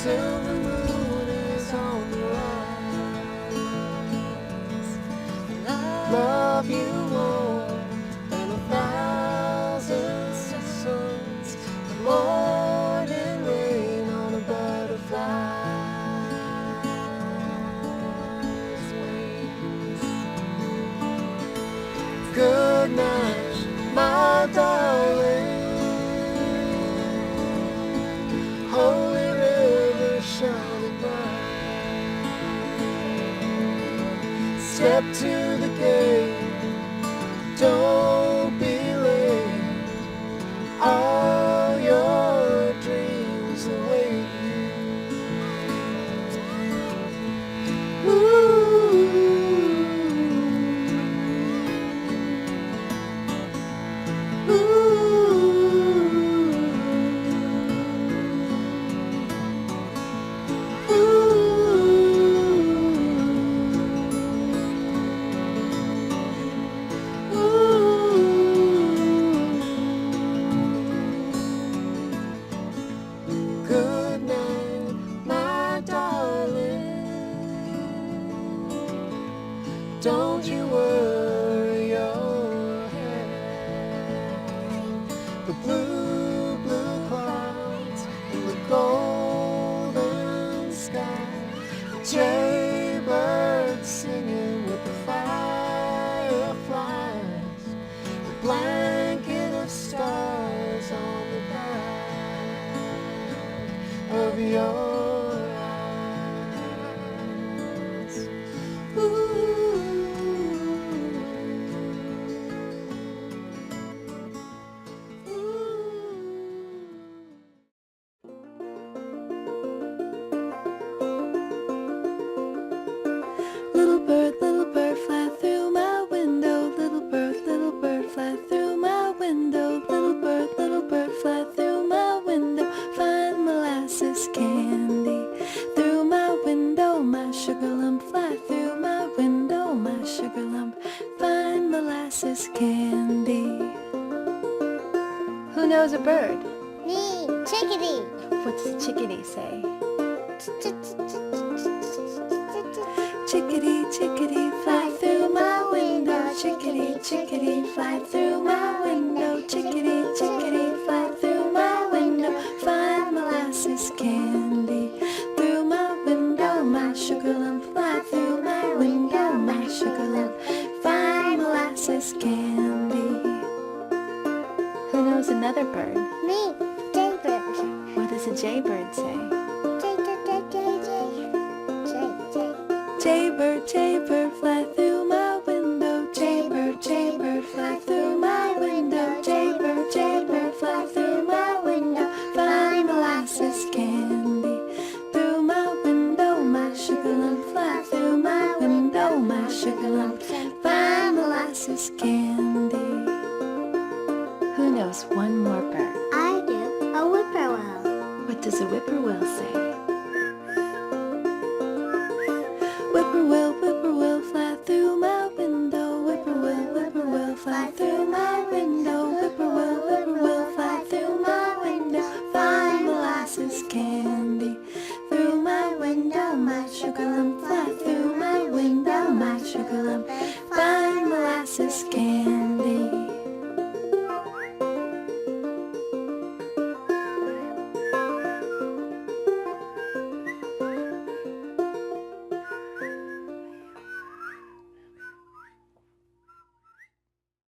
silver moon is on the rise. Love you more than 1,000 suns. The morning rain on a butterfly's wings. Good night, my darling. Holy river shining bright. Step to the gate, don't be late. All your dreams await you. Ooh. Ooh. Good night, my darling. Don't you worry your head. The blue, blue clouds and the golden sky. The jaybirds singing with the fireflies. The blanket of stars on the back of your eyes. Ooh. Little bird, fly through my window. Little bird, fly through my window. Little bird, fly through my window. Find molasses candy through my window. My sugar lump, fly through my window. My sugar lump, find molasses candy. Who knows a bird? Me, chickadee. What does a chickadee say? Chickadee, chickadee, fly through my window. Chickadee, chickadee, fly through my window. Chickadee, chickadee, fly through my window. Find molasses candy through my window. My sugar lump, fly through my window. My sugar lump, find molasses candy. Who knows another bird? Me, jaybird. What does a jaybird say? Jay. Jaybird, fly through my window. Jaybird, fly through my window. Jaybird, fly through my window. Find molasses candy through my window. My sugar lump, fly through my window. My sugar lump, find molasses candy. Who knows one more bird? I do, a whippoorwill. What does a whippoorwill say?